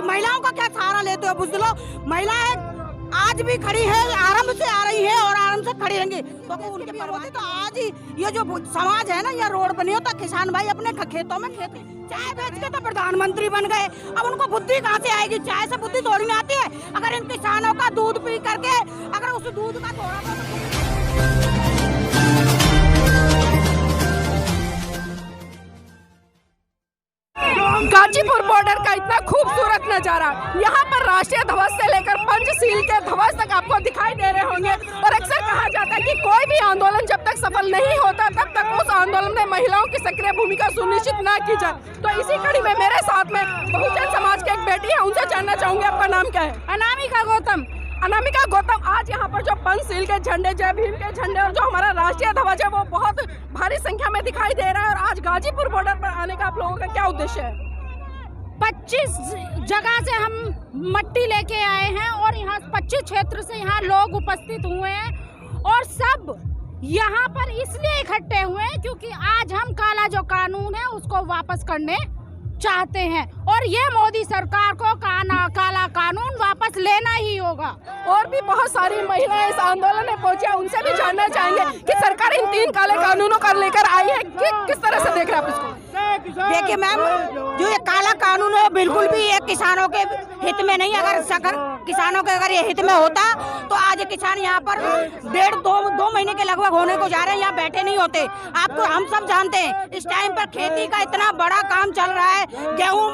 महिलाओं का क्या सहारा लेते हो बुजुर्गों? महिलाएं आज भी खड़ी है, आराम से आ रही है और आराम से खड़ी रहेंगी। तो उनके होते तो आज ही ये जो समाज है ना, ये रोड पर नहीं होता। किसान भाई अपने खेतों में खेती चाय बेच के तो प्रधानमंत्री बन गए। अब उनको बुद्धि कहाँ से आएगी? चाय से बुद्धि थोड़ी ना आती है। अगर इन किसानों का दूध पी करके अगर उस दूध का थोड़ा गाजीपुर बॉर्डर का इतना खूबसूरत नजारा, यहाँ पर राष्ट्रीय ध्वज से लेकर पंचशील के ध्वज तक आपको दिखाई दे रहे होंगे। और अक्सर कहा जाता है कि कोई भी आंदोलन जब तक सफल नहीं होता तब तक उस आंदोलन में महिलाओं की सक्रिय भूमिका सुनिश्चित न की जाए। तो इसी कड़ी में मेरे साथ में बहुजन समाज की एक बेटी है, उनसे जानना चाहूंगी आपका नाम क्या है? अनामिका गौतम। अनामिका गौतम, आज यहाँ पर जो पंचशील के झंडे, जय भीम के झंडे और जो हमारा राष्ट्रीय ध्वज है वो बहुत भारी संख्या में दिखाई दे रहा है। और आज गाजीपुर बॉर्डर पर आने का आप लोगों का क्या उद्देश्य है? 25 जगह से हम मट्टी लेके आए हैं और यहाँ 25 क्षेत्र से यहाँ लोग उपस्थित हुए हैं और सब यहाँ पर इसलिए इकट्ठे हुए हैं क्योंकि आज हम काला जो कानून है उसको वापस करने चाहते हैं और ये मोदी सरकार को काला कानून वापस लेना ही होगा। और भी बहुत सारी महिलाएं इस आंदोलन में पहुंची हैं, उनसे भी जानना चाहेंगे कि सरकार इन 3 काले कानूनों को लेकर आई है कि किस तरह से देख रहे हैं आप इसको? देखिए मैम, जो ये काला कानून है बिल्कुल भी ये किसानों के हित में नहीं। अगर किसानों के अगर ये हित में होता तो आज किसान यहाँ पर 1.5-2 महीने के लगभग होने को जा रहे हैं, यहाँ बैठे नहीं होते। आपको हम सब जानते हैं इस टाइम पर खेती का इतना बड़ा काम चल रहा है, गेहूं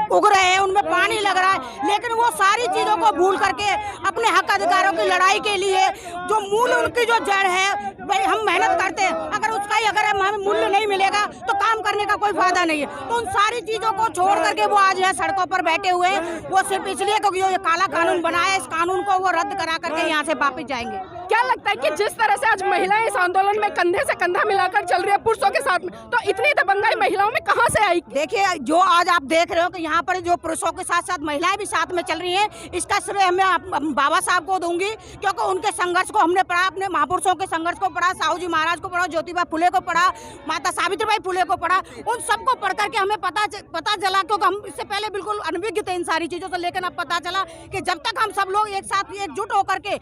उग रहे हैं, उनमें पानी लग रहा है, लेकिन वो सारी चीजों को भूल करके अपने हक अधिकारों की लड़ाई के लिए जो मूल उनकी जो जड़ है, भाई हम मेहनत करते हैं, अगर उसका ही अगर हमें मूल्य नहीं मिलेगा तो काम करने का कोई फायदा नहीं है। तो उन सारी चीजों को छोड़ करके वो आज यहाँ सड़कों पर बैठे हुए हैं, वो सिर्फ इसलिए क्योंकि ये काला कानून बनाया है, इस कानून को वो रद्द करा करके यहाँ से वापस जाएंगे। क्या लगता है कि जिस तरह से आज महिलाएं इस आंदोलन में कंधे से कंधा मिलाकर चल रही है पुरुषों के साथ में, तो इतनी दबंगाई महिलाओं में कहां से आई? देखिए, जो आज आप देख रहे हो कि यहाँ पर जो पुरुषों के साथ साथ महिलाएं भी साथ में चल रही हैं, इसका श्रेय मैं बाबा साहब को दूंगी क्योंकि उनके संघर्ष को हमने पढ़ा, अपने महापुरुषों के संघर्ष को पढ़ा, साहू जी महाराज को पढ़ा, ज्योतिबा फुले को पढ़ा, माता सावित्रीबाई फुले को पढ़ा। उन सबको पढ़ करके हमें पता चला, क्योंकि हम इससे पहले बिल्कुल अनभिज्ञ थे इन सारी चीजों से, लेकिन अब पता चला कि जब तक हम सब लोग एक साथ एकजुट होकर के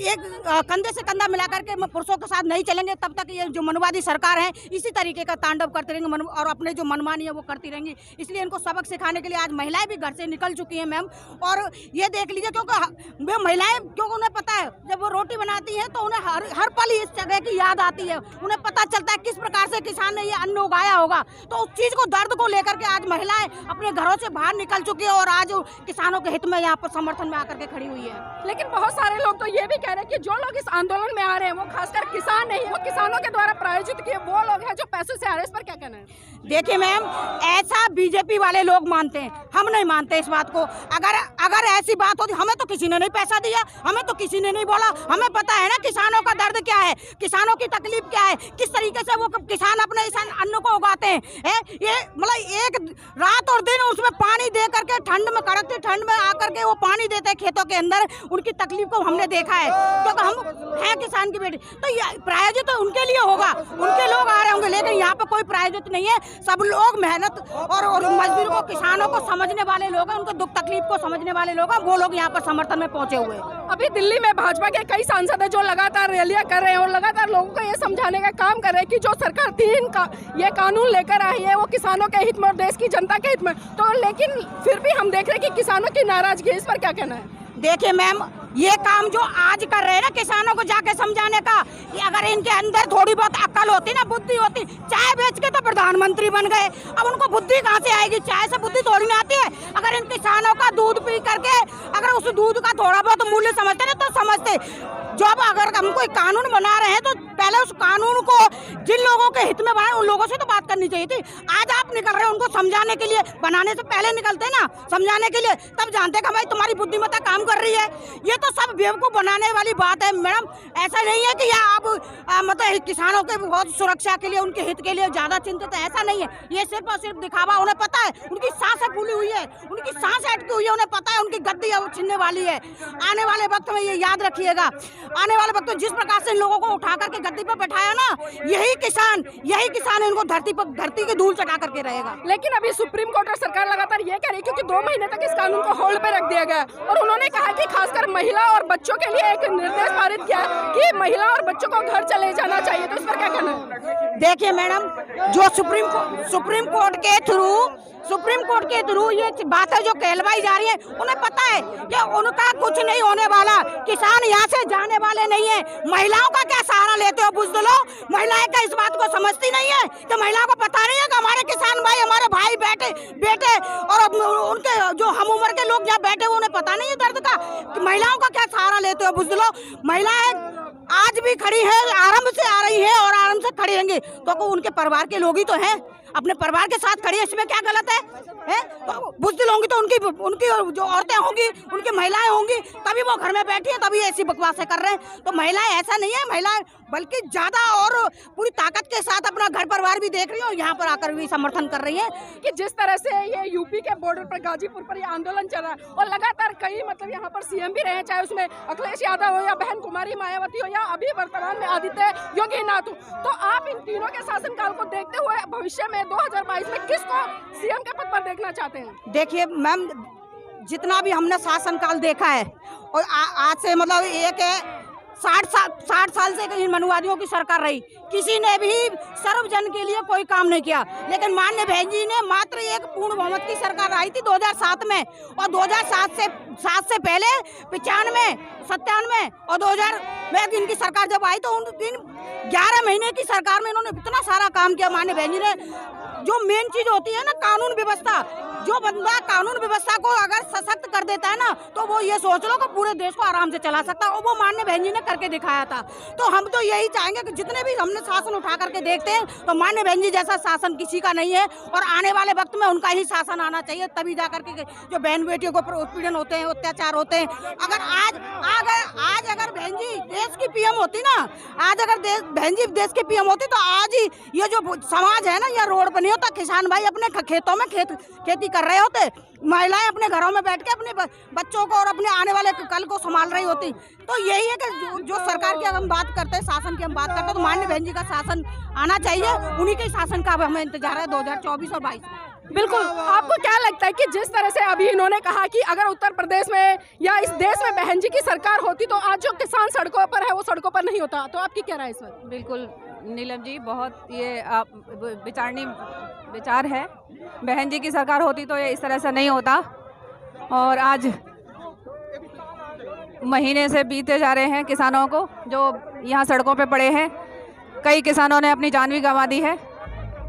एक कंधे से कंधा मिला करके पुरुषों के साथ नहीं चलेंगे, तब तक ये जो मनवादी सरकार है इसी तरीके का तांडव करते रहेंगे और अपने जो मनमानी है वो करती रहेंगी। इसलिए इनको सबक सिखाने के लिए आज महिलाएं भी घर से निकल चुकी हैं मैम। और ये देख लीजिए, क्योंकि महिलाएं, क्योंकि उन्हें पता है जब वो रोटी बनाती हैं तो उन्हें हर पल इस जगह की याद आती है, उन्हें पता चलता है किस प्रकार से किसान ने ये अन्न उगाया होगा। तो उस चीज को, दर्द को लेकर के आज महिलाएं अपने घरों से बाहर निकल चुकी है और आज किसानों के हित में यहाँ पर समर्थन में आकर के खड़ी हुई है। लेकिन बहुत सारे लोग तो ये भी कह रहे हैं कि जो लोग इस आंदोलन में आ रहे हैं वो खासकर किसान नहीं, वो किसानों के द्वारा प्रायोजित किए वो लोग हैं जो पैसों से आ रहे हैं। इस पर क्या कहना है? देखिए मैम, ऐसा बीजेपी वाले लोग मानते हैं, हम नहीं मानते इस बात को। अगर ऐसी बात होती, हमें तो किसी ने नहीं पैसा दिया, हमें तो किसी ने नहीं बोला, हमें पता है ना किसानों का दर्द क्या है, किसानों की तकलीफ क्या है, किस तरीके से वो किसान अपने इस अन्न को उगाते हैं। ये मतलब एक रात और दिन उसमें पानी दे करके ठंड में, कड़कती ठंड में आकर के वो पानी देते हैं खेतों के अंदर, उनकी तकलीफ को हमने देखा है क्योंकि हम हैं किसान की बेटी। तो प्रायोजित तो उनके लिए होगा, उनके लोग आ रहे होंगे, लेकिन यहाँ पे कोई प्रायोजित नहीं है। सब लोग मेहनत और मजदूर को, किसानों को समझने वाले लोग हैं, उनके दुख तकलीफ को समझने वाले लोग हैं, वो लोग यहाँ पर समर्थन में पहुंचे हुए हैं। अभी दिल्ली में भाजपा के कई सांसद हैं जो लगातार रैलियां कर रहे हैं और लगातार लोगों को ये समझाने का काम कर रहे हैं कि जो सरकार 3 ये कानून लेकर आई है वो किसानों के हित में और देश की जनता के हित में। तो लेकिन फिर भी हम देख रहे हैं कि किसानों की नाराजगी, इस पर क्या कहना है? देखिए मैम, ये काम जो आज कर रहे हैं ना किसानों को जाके समझाने का, कि अगर इनके अंदर थोड़ी बहुत अक्ल होती ना, बुद्धि होती, चाय बेच के तो प्रधानमंत्री बन गए। अब उनको बुद्धि कहाँ से आएगी? चाय से बुद्धि थोड़ी ना आती है। अगर इन किसानों का दूध पी करके अगर उस दूध का थोड़ा बहुत मूल्य समझते ना तो समझते। जब अगर हम कोई कानून बना रहे हैं तो पहले उस कानून को जिन लोगों के हित में बनाए उन लोगों से तो बात करनी चाहिए थी। आज आप निकल रहे हैं उनको समझाने के लिए, बनाने से पहले निकलते ना समझाने के लिए, तब जानते कि भाई तुम्हारी बुद्धिमत्ता काम कर रही है। ये तो सब बेवकूफ बनाने वाली बात है मैडम। ऐसा नहीं है कि आप मतलब किसानों के बहुत सुरक्षा के लिए, उनके हित के लिए ज्यादा चिंतित है, ऐसा नहीं है। ये सिर्फ और सिर्फ दिखावा। उन्हें पता है उनकी सांसें फूली हुई है, उनकी सांसें अटकी हुई है, उन्हें पता है उनकी गद्दी अब छिनने वाली है। आने वाले वक्त में ये याद रखें रखिएगा। आने वाले वक्त तो जिस प्रकार से इन लोगों को उठा करके गद्दी पर बैठाया ना, यही किसान इनको धरती की धूल चटा करके रहेगा। लेकिन अभी सुप्रीम कोर्ट और सरकार लगातार ये कह रही है, क्योंकि 2 महीने तक इस कानून को होल्ड पे रख दिया गया है और उन्होंने कहा कि खासकर महिला और बच्चों के लिए एक निर्देश पारित किया है कि महिला और बच्चों को घर चले जाना चाहिए। तो इस पर क्या कहना है? देखिए मैडम, जो सुप्रीम कोर्ट के थ्रू ये बात है जो कहलवाई जा रही है, उन्हें पता है कि उनका कुछ नहीं होने वाला, किसान यहाँ से जाने वाले नहीं है। महिलाओं का क्या सहारा लेते हो बुज़दिलो? महिलाएं का इस बात को समझती नहीं है कि महिलाओं को पता नहीं है कि हमारे किसान भाई, हमारे भाई बेटे और उनके जो हम उम्र के लोग यहाँ बैठे हुए, उन्हें पता नहीं है दर्द का कि महिलाओं का क्या सहारा लेते हो बुज़दिलो? महिलाएं आज भी खड़ी है, आराम से आ रही है और आराम से खड़ी रहेंगी, तो उनके परिवार के लोग ही तो हैं, अपने परिवार के साथ खड़ी है, इसमें क्या गलत है? तो बुज़दिल होंगी तो उनकी जो औरतें होंगी, उनकी महिलाएं होंगी, तभी वो घर में बैठी है, तभी ऐसी बकवासें कर रहे हैं। तो महिलाएं ऐसा नहीं है, महिलाएं बल्कि ज्यादा और पूरी ताकत के साथ अपना घर परिवार भी देख रही है और यहाँ पर आकर भी समर्थन कर रही है। कि जिस तरह से ये यूपी के बॉर्डर पर गाजीपुर पर ये आंदोलन चल रहा है और लगातार कई मतलब यहाँ पर सीएम भी रहे, चाहे उसमें अखिलेश यादव हो या बहन कुमारी मायावती हो या अभी वर्तमान में आदित्य योगी नाथ हो, तो आप इन तीनों के शासनकाल को देखते हुए भविष्य में 2022 में किसको सीएम के पद पर देखना चाहते हैं? देखिए मैम, जितना भी हमने शासनकाल देखा है और आज से मतलब एक 60 साल से इन मनुवादियों की सरकार रही, किसी ने भी सर्वजन के लिए कोई काम नहीं किया। लेकिन माननीय बहन जी ने मात्र एक पूर्ण बहुमत की सरकार आई थी 2007 में, और 2007 से पहले 95, 97 और 2000 में इनकी सरकार जब आई तो इन 11 महीने की सरकार में इन्होंने इतना सारा काम किया। माननीय बहन जी ने जो मेन चीज होती है ना, कानून व्यवस्था, जो बंदा कानून व्यवस्था को अगर सशक्त कर देता है ना, तो वो ये सोच लो कि पूरे देश को आराम से चला सकता है, और वो माननीय बहन जी ने करके दिखाया था। तो हम तो यही चाहेंगे कि जितने भी हमने शासन उठा करके देखते हैं, तो माननीय बहन जी जैसा शासन किसी का नहीं है, और आने वाले वक्त में उनका ही शासन आना चाहिए, तभी जा करके जो बहन बेटियों को उत्पीड़न होते हैं, अत्याचार होते हैं। अगर आज बहन जी देश की पीएम होती ना, आज अगर बहन जी देश की पीएम होती, तो आज ही ये जो समाज है ना, ये रोड पर नहीं होता, किसान भाई अपने खेतों में खेती कर रहे होते, महिलाएं अपने घरों में बैठ के अपने बच्चों को और अपने आने वाले कल को संभाल रही होती। तो यही है कि जो सरकार की हम बात करते हैं, शासन की हम बात करते हैं, तो माननीय बहन जी का शासन आना चाहिए, उन्हीं के शासन का हमें इंतजार है 2024 और 22। बिल्कुल। आपको क्या लगता है कि जिस तरह से अभी इन्होंने कहा कि अगर उत्तर प्रदेश में या इस देश में बहन जी की सरकार होती, तो आज जो किसान सड़कों पर है वो सड़कों पर नहीं होता, तो आपकी क्या राय इस पर? बिल्कुल नीलम जी, बहुत ये आप विचार है। बहन जी की सरकार होती तो ये इस तरह से नहीं होता, और आज महीने से बीते जा रहे हैं किसानों को जो यहाँ सड़कों पे पड़े हैं। कई किसानों ने अपनी जान भी गंवा दी है।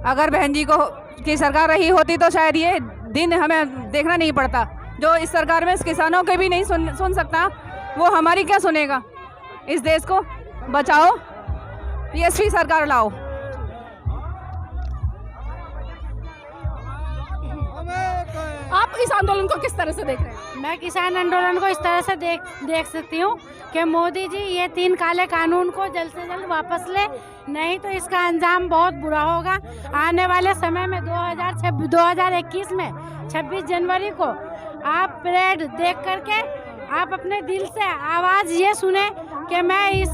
अगर बहन जी की सरकार रही होती तो शायद ये दिन हमें देखना नहीं पड़ता। जो इस सरकार में इस किसानों के भी नहीं सुन सकता, वो हमारी क्या सुनेगा? इस देश को बचाओ, पीएसपी सरकार लाओ। आप इस आंदोलन को किस तरह से देख रहे हैं? मैं किसान आंदोलन को इस तरह से देख सकती हूँ कि मोदी जी ये 3 काले कानून को जल्द से जल्द वापस ले, नहीं तो इसका अंजाम बहुत बुरा होगा। आने वाले समय में 2021 में 26 जनवरी को आप परेड देख करके आप अपने दिल से आवाज़ ये सुने कि मैं इस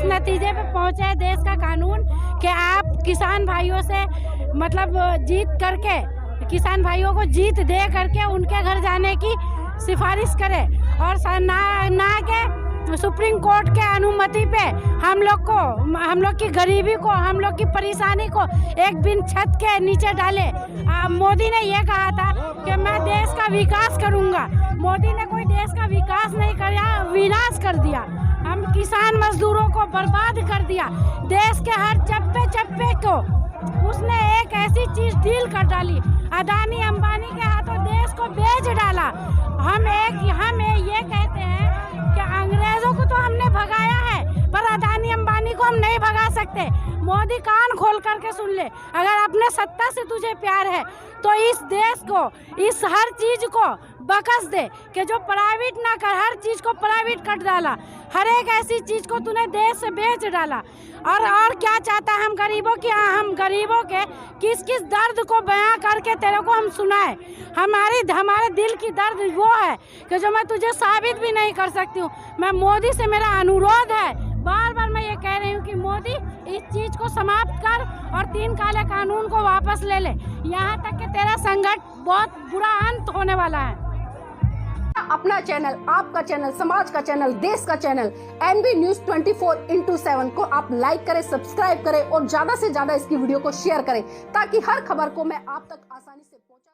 नतीजे पे पहुँचे देश का कानून कि आप किसान भाइयों से मतलब जीत करके, किसान भाइयों को जीत दे करके उनके घर जाने की सिफारिश करें, और ना के सुप्रीम कोर्ट के अनुमति पे हम लोग की गरीबी को, हम लोग की परेशानी को एक बिन छत के नीचे डाले। मोदी ने ये कहा था कि मैं देश का विकास करूंगा। मोदी ने कोई देश का विकास नहीं किया, विनाश कर दिया। हम किसान मजदूरों को बर्बाद कर दिया। देश के हर चप्पे को उसने एक ऐसी चीज डील कर डाली, अदानी अंबानी के हाथों देश को बेच डाला। हम ये कहते हैं कि अंग्रेजों को तो हमने भगाया है, पर अदानी अंबानी को हम नहीं भगा सकते। मोदी कान खोल करके सुन ले, अगर अपने सत्ता से तुझे प्यार है तो इस देश को, इस हर चीज को बकस दे कि जो प्राइवेट ना कर, हर चीज को प्राइवेट कर डाला, हर एक ऐसी चीज को तूने देश से बेच डाला। और क्या चाहता है हम गरीबों की, हम गरीबों के किस किस दर्द को बयां करके तेरे को हम सुनाए। हमारे दिल की दर्द वो है कि जो मैं तुझे साबित भी नहीं कर सकती हूँ। मैं मोदी से मेरा अनुरोध है, बार बार मैं ये कह रही हूँ कि मोदी इस चीज को समाप्त कर और 3 काले कानून को वापस ले ले, यहाँ तक कि तेरा संकट बहुत बुरा अंत होने वाला है। अपना चैनल, आपका चैनल, समाज का चैनल, देश का चैनल NV News 24/7 को आप लाइक करें, सब्सक्राइब करें और ज्यादा से ज्यादा इसकी वीडियो को शेयर करें ताकि हर खबर को मैं आप तक आसानी से पहुंचा